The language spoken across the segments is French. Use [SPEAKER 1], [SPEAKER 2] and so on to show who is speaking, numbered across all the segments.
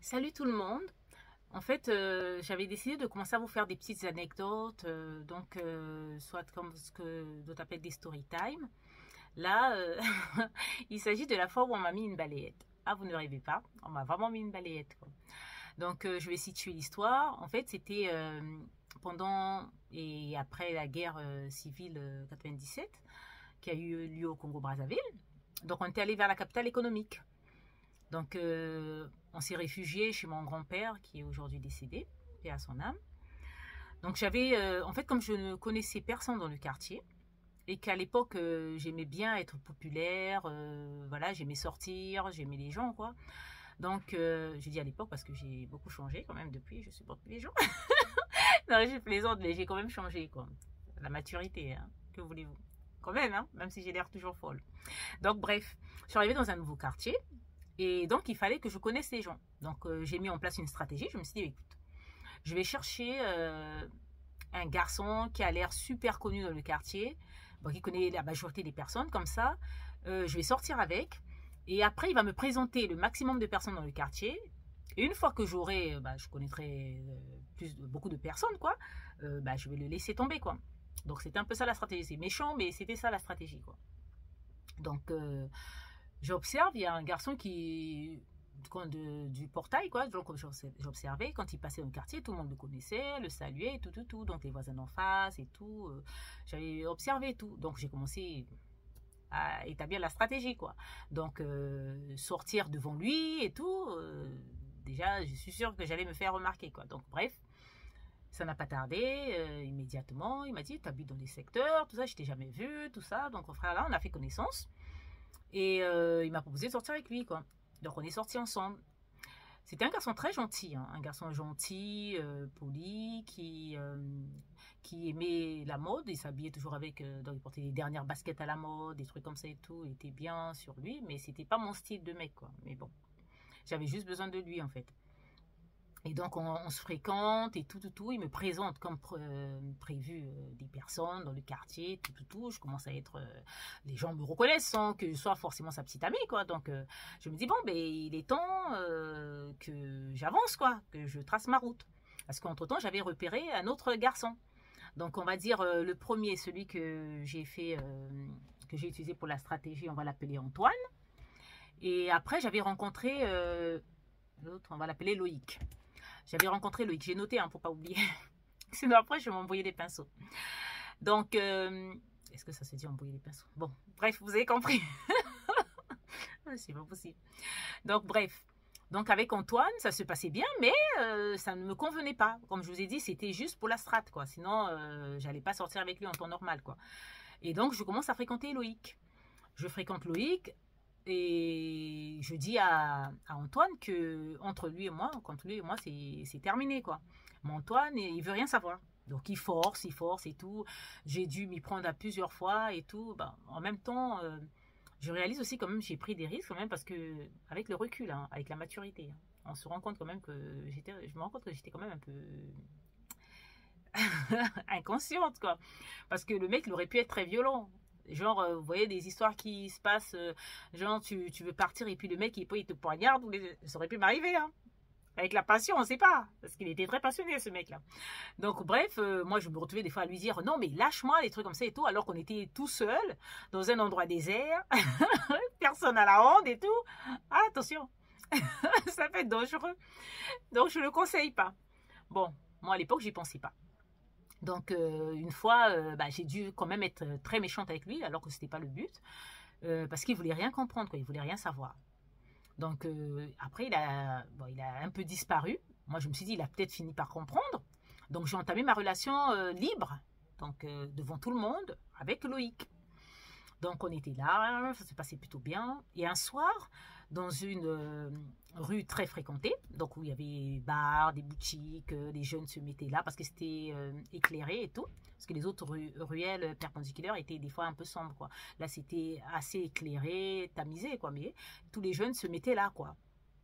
[SPEAKER 1] Salut tout le monde. En fait, j'avais décidé de commencer à vous faire des petites anecdotes, soit comme ce que d'autres appellent des story time. Là, il s'agit de la fois où on m'a mis une balayette. Ah, vous ne rêvez pas, on m'a vraiment mis une balayette, quoi. Je vais situer l'histoire. En fait, c'était pendant et après la guerre civile 97 qui a eu lieu au Congo-Brazzaville. Donc, on était allé vers la capitale économique. On s'est réfugié chez mon grand-père qui est aujourd'hui décédé, paix à son âme. En fait, comme je ne connaissais personne dans le quartier et qu'à l'époque, j'aimais bien être populaire, voilà, j'aimais sortir, j'aimais les gens, quoi. Je dis à l'époque parce que j'ai beaucoup changé quand même depuis, je supporte plus les gens. Non, je plaisante, mais j'ai quand même changé, quoi. La maturité, hein, que voulez-vous? Quand même, hein, même si j'ai l'air toujours folle. Je suis arrivée dans un nouveau quartier. Et donc, il fallait que je connaisse les gens. J'ai mis en place une stratégie. Je me suis dit, écoute, je vais chercher un garçon qui a l'air super connu dans le quartier, bon, qui connaît la majorité des personnes, comme ça. Je vais sortir avec. Et après, il va me présenter le maximum de personnes dans le quartier. Et une fois que je connaîtrai beaucoup de personnes, quoi, je vais le laisser tomber, quoi. Donc, c'était un peu ça la stratégie. C'est méchant, mais c'était ça la stratégie, quoi. Donc, j'observe, il y a un garçon du portail, quoi. Donc, j'observais, quand il passait dans le quartier, tout le monde le connaissait, le saluait, tout. Donc, les voisins d'en face et tout. J'avais observé tout. Donc, j'ai commencé à établir la stratégie, quoi. Sortir devant lui et tout. Déjà, je suis sûre que j'allais me faire remarquer, quoi. Donc, bref. Ça n'a pas tardé, immédiatement, il m'a dit, tu habites dans les secteurs, tout ça, je t'ai jamais vu, tout ça. Donc, frère, là, on a fait connaissance. Et il m'a proposé de sortir avec lui, quoi. Donc, on est sortis ensemble. C'était un garçon très gentil, hein, un garçon gentil, poli, qui aimait la mode. Il s'habillait toujours il portait les dernières baskets à la mode, des trucs comme ça et tout. Il était bien sur lui, mais c'était pas mon style de mec, quoi. Mais bon, j'avais juste besoin de lui, en fait. Et donc, on se fréquente et tout. Il me présente comme prévu des personnes dans le quartier, tout. Je commence à être... les gens me reconnaissent sans que je sois forcément sa petite amie, quoi. Je me dis, bon, il est temps que j'avance, quoi, que je trace ma route. Parce qu'entre-temps, j'avais repéré un autre garçon. Donc, on va dire le premier, celui que j'ai fait, que j'ai utilisé pour la stratégie, on va l'appeler Antoine. Et après, j'avais rencontré l'autre, on va l'appeler Loïc. J'avais rencontré Loïc, j'ai noté hein, pour pas oublier. Sinon après, je vais m'envoyer des pinceaux. Est-ce que ça se dit envoyer des pinceaux? Bon, bref, vous avez compris. C'est pas possible. Donc avec Antoine, ça se passait bien, mais ça ne me convenait pas. Comme je vous ai dit, c'était juste pour la strate, quoi. Sinon, j'allais pas sortir avec lui en temps normal, quoi. Et donc, je commence à fréquenter Loïc. Je fréquente Loïc. Et je dis à Antoine que entre lui et moi, c'est terminé, quoi. Mais Antoine, il veut rien savoir. Donc il force et tout. J'ai dû m'y prendre à plusieurs fois et tout. En même temps, je réalise aussi quand même j'ai pris des risques quand même parce que avec le recul, hein, avec la maturité, hein, on se rend compte quand même je me rends compte que j'étais quand même un peu inconsciente, quoi. Parce que le mec, il aurait pu être très violent. Genre, vous voyez des histoires qui se passent, genre tu veux partir et puis le mec il te poignarde, ça aurait pu m'arriver, hein. Avec la passion, on ne sait pas, parce qu'il était très passionné ce mec-là. Moi je me retrouvais des fois à lui dire non mais lâche-moi, des trucs comme ça et tout, alors qu'on était tout seul dans un endroit désert, personne à la ronde et tout. Ah, attention, ça peut être dangereux. Donc je ne le conseille pas. Bon, moi à l'époque j'y pensais pas. Une fois, j'ai dû quand même être très méchante avec lui, alors que c'était pas le but, parce qu'il voulait rien comprendre, quoi. Il voulait rien savoir. Après, il a un peu disparu. Moi, je me suis dit, il a peut-être fini par comprendre. Donc, j'ai entamé ma relation libre, devant tout le monde, avec Loïc. Donc, on était là, ça se passait plutôt bien. Et un soir, dans une rue très fréquentée, donc où il y avait des bars, des boutiques, les jeunes se mettaient là parce que c'était éclairé et tout. Parce que les autres ruelles perpendiculaires étaient des fois un peu sombres, quoi. Là, c'était assez éclairé, tamisé, quoi. Mais tous les jeunes se mettaient là, quoi.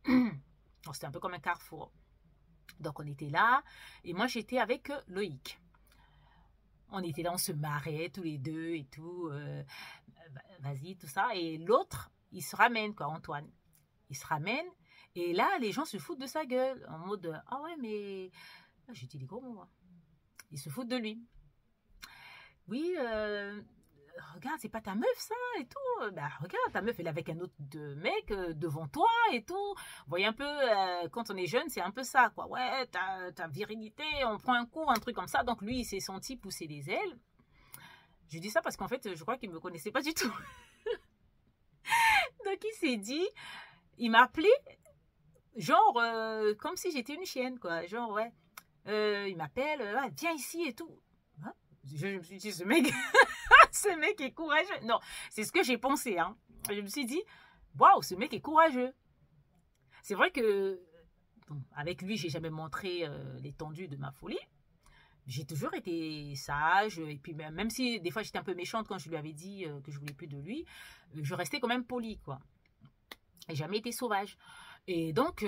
[SPEAKER 1] C'était un peu comme un carrefour. Donc, on était là. Et moi, j'étais avec Loïc. On était là, on se marrait tous les deux et tout. Vas-y, tout ça. Et l'autre, il se ramène, quoi, Antoine. Il se ramène Et là, les gens se foutent de sa gueule, en mode, ah ouais, mais... J'ai dit des gros mots, moi. Ils se foutent de lui. Oui, regarde, c'est pas ta meuf, ça, et tout. Bah, regarde, ta meuf, elle est avec un autre mec devant toi, et tout. Vous voyez un peu, quand on est jeune, c'est un peu ça, quoi. Ouais, ta virilité, on prend un coup, un truc comme ça. Donc, lui, il s'est senti pousser les ailes. Je dis ça parce qu'en fait, je crois qu'il me connaissait pas du tout. Donc, il s'est dit, il m'a appelé, genre, comme si j'étais une chienne, quoi. Genre, ouais. Il m'appelle, ouais, viens ici et tout. Hein? Je me suis dit, ce mec, ce mec est courageux. Non, c'est ce que j'ai pensé. Hein. Je me suis dit, waouh, ce mec est courageux. C'est vrai que, bon, avec lui, j'ai jamais montré l'étendue de ma folie. J'ai toujours été sage. Et puis, même si des fois j'étais un peu méchante quand je lui avais dit que je voulais plus de lui, je restais quand même polie, quoi. Et jamais été sauvage. Et donc,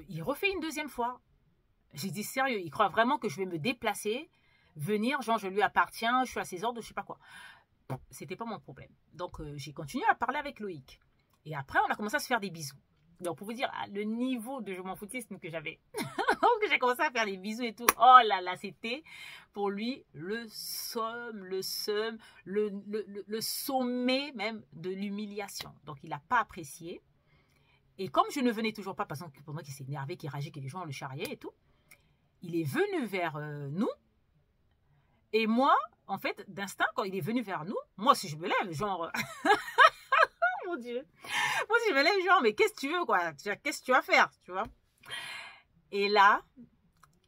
[SPEAKER 1] il refait une deuxième fois. J'ai dit, sérieux, il croit vraiment que je vais me déplacer, venir, genre je lui appartiens, je suis à ses ordres, je sais pas quoi. Bon, c'était pas mon problème. Donc, j'ai continué à parler avec Loïc. Et après, on a commencé à se faire des bisous. Donc, pour vous dire, le niveau de je m'en foutisme que j'avais. Donc, j'ai commencé à faire des bisous et tout. Oh là là, c'était pour lui le somme, le seum, le sommet même de l'humiliation. Donc, il n'a pas apprécié. Et comme je ne venais toujours pas, parce que pendant qu'il s'est énervé, qu'il rageait, que les gens le charriaient et tout, il est venu vers nous. Et moi, en fait, d'instinct, quand il est venu vers nous, moi, si je me lève, genre... Mon Dieu. Moi, si je me lève, genre, mais qu'est-ce que tu veux, quoi? Qu'est-ce que tu vas faire, tu vois? Et là,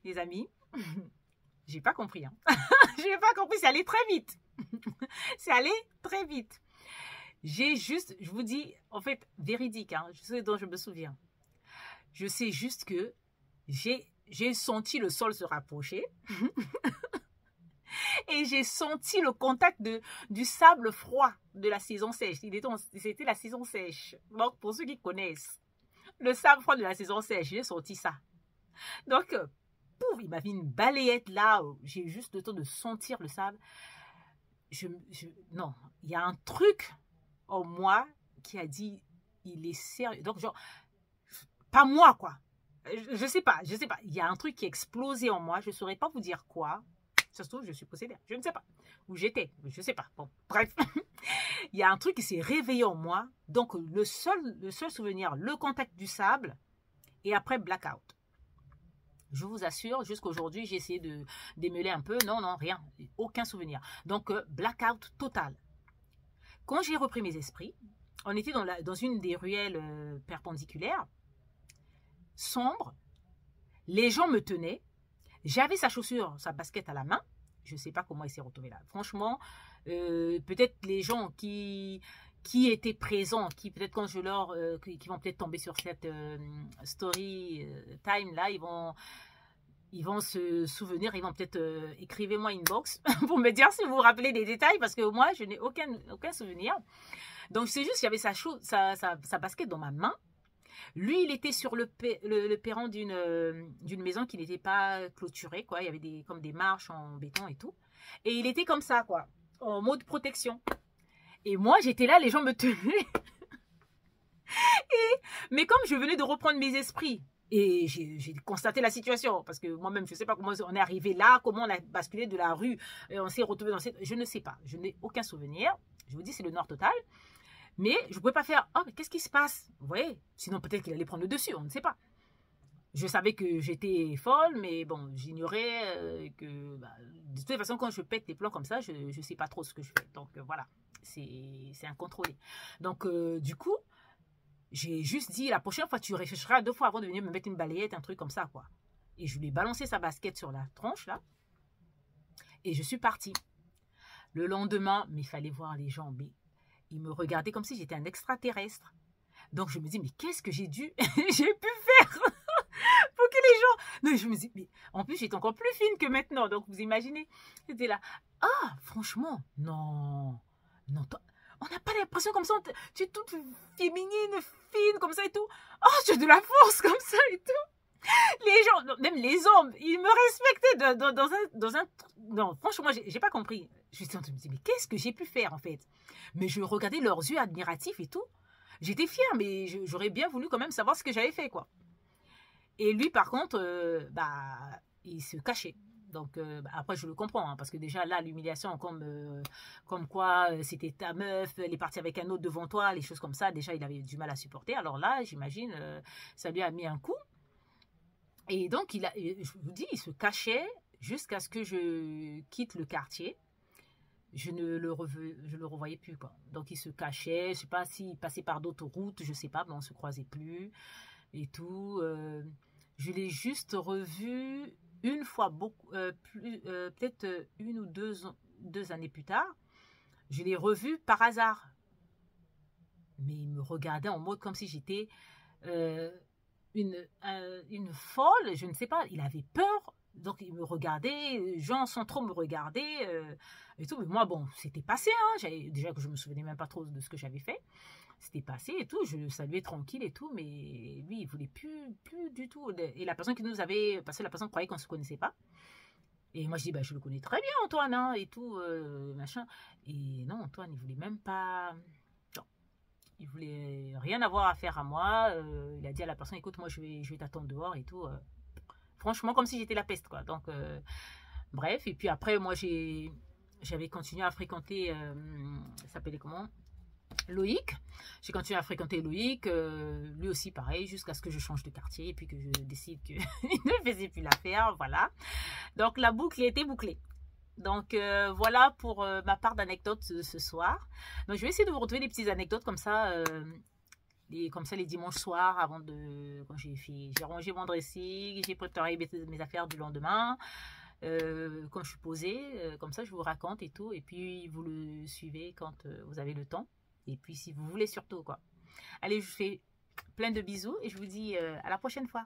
[SPEAKER 1] les amis, j'ai pas compris. Hein. J'ai pas compris, c'est allé très vite. C'est allé très vite. J'ai juste, je vous dis, en fait, véridique, hein, je sais dont je me souviens. Je sais juste que j'ai senti le sol se rapprocher. Et j'ai senti le contact du sable froid de la saison sèche. C'était la saison sèche. Donc, pour ceux qui connaissent, le sable froid de la saison sèche, j'ai senti ça. Donc, pouf, il m'a fait une balayette là. J'ai juste le temps de sentir le sable. Non, il y a un truc en moi qui a dit, il est sérieux. Donc, genre, pas moi, quoi. Je sais pas. Il y a un truc qui a explosé en moi. Je ne saurais pas vous dire quoi. Ça se trouve, je suis possédée. Je ne sais pas. Où j'étais. Je ne sais pas. Bon, bref. Il y a un truc qui s'est réveillé en moi. Donc, le seul souvenir, le contact du sable et après blackout. Je vous assure, jusqu'aujourd'hui, j'ai essayé de démêler un peu. Non, rien. Aucun souvenir. Donc, blackout total. Quand j'ai repris mes esprits, on était dans une des ruelles perpendiculaires, sombre. Les gens me tenaient. J'avais sa chaussure, sa basket à la main. Je ne sais pas comment il s'est retrouvé là. Franchement, peut-être les gens qui étaient présents, qui peut-être quand je leur... qui vont peut-être tomber sur cette story time là, ils vont se souvenir, ils vont peut-être écrivez-moi inbox pour me dire si vous vous rappelez des détails parce que moi, je n'ai aucun souvenir. Donc, c'est juste, j'avais sa basket dans ma main. Lui, il était sur le perron d'une maison qui n'était pas clôturée, quoi. Il y avait comme des marches en béton et tout. Et il était comme ça, quoi, en mode protection. Et moi, j'étais là, les gens me tenaient. Mais comme je venais de reprendre mes esprits, et j'ai constaté la situation, parce que moi-même, je ne sais pas comment on est arrivé là, comment on a basculé de la rue, et on s'est retrouvé dans cette... Je ne sais pas, je n'ai aucun souvenir. Je vous dis, c'est le noir total. Mais je ne pouvais pas faire, oh, mais qu'est-ce qui se passe? Vous voyez? Sinon, peut-être qu'il allait prendre le dessus, on ne sait pas. Je savais que j'étais folle, mais bon, j'ignorais que... de toute façon, quand je pète des plans comme ça, je ne sais pas trop ce que je fais. Donc, voilà, c'est incontrôlé. Donc, du coup, j'ai juste dit, la prochaine fois, tu réfléchiras 2 fois avant de venir me mettre une balayette, un truc comme ça, quoi. Et je lui ai balancé sa basket sur la tronche, là. Et je suis partie. Le lendemain, mais il fallait voir les gens, mais... Ils me regardaient comme si j'étais un extraterrestre. Donc, je me dis, mais qu'est-ce que j'ai pu faire pour que les gens... Non, je me dis, mais en plus, j'étais encore plus fine que maintenant. Donc, vous imaginez, j'étais là. Ah, franchement, non. On n'a pas l'impression comme ça. Tu es toute féminine, fine, comme ça et tout. Oh, tu as de la force comme ça et tout. Les gens, même les hommes, ils me respectaient dans un... Non, franchement, j'ai pas compris. Je me dis, mais qu'est-ce que j'ai pu faire en fait? Mais je regardais leurs yeux admiratifs et tout. J'étais fière, mais j'aurais bien voulu quand même savoir ce que j'avais fait, quoi. Et lui, par contre, il se cachait. Donc, après, je le comprends, hein, parce que déjà, là, l'humiliation, comme quoi c'était ta meuf, elle est partie avec un autre devant toi, les choses comme ça, déjà, il avait du mal à supporter. Alors là, j'imagine, ça lui a mis un coup. Et donc, je vous dis, il se cachait jusqu'à ce que je quitte le quartier. Je ne le revoyais plus, quoi. Donc, il se cachait, je sais pas s'il passait par d'autres routes, je sais pas, mais on se croisait plus et tout. Je l'ai juste revu une fois, peut-être une ou deux années plus tard. Je l'ai revu par hasard. Mais il me regardait en mode comme si j'étais une folle, je ne sais pas. Il avait peur. Donc, il me regardait, les gens sans trop me regarder et tout. Mais moi, bon, c'était passé. Hein. Déjà que je me souvenais même pas trop de ce que j'avais fait. C'était passé et tout. Je le saluais tranquille et tout. Mais lui, il voulait plus du tout. Et la personne qui nous avait... Parce que la personne croyait qu'on ne se connaissait pas. Et moi, je dis, je le connais très bien, Antoine, hein, et tout, machin. Et non, Antoine, il voulait même pas... Non. Il voulait rien avoir à faire à moi. Il a dit à la personne, écoute, moi, je vais t'attendre dehors et tout. Franchement, comme si j'étais la peste, quoi. Donc, bref. Et puis après, moi, j'avais continué à fréquenter, ça s'appelait comment? Loïc. J'ai continué à fréquenter Loïc. Lui aussi, pareil, jusqu'à ce que je change de quartier et puis que je décide qu'il ne faisait plus l'affaire. Voilà. Donc, la boucle était bouclée. Donc, voilà pour ma part d'anecdotes ce soir. Donc, je vais essayer de vous retrouver des petites anecdotes comme ça. Comme ça les dimanches soirs quand j'ai rangé mon dressing, j'ai préparé mes affaires du lendemain, quand je suis posée, comme ça je vous raconte et tout, et puis vous le suivez quand vous avez le temps, et puis si vous voulez surtout, quoi. Allez, je vous fais plein de bisous et je vous dis à la prochaine fois.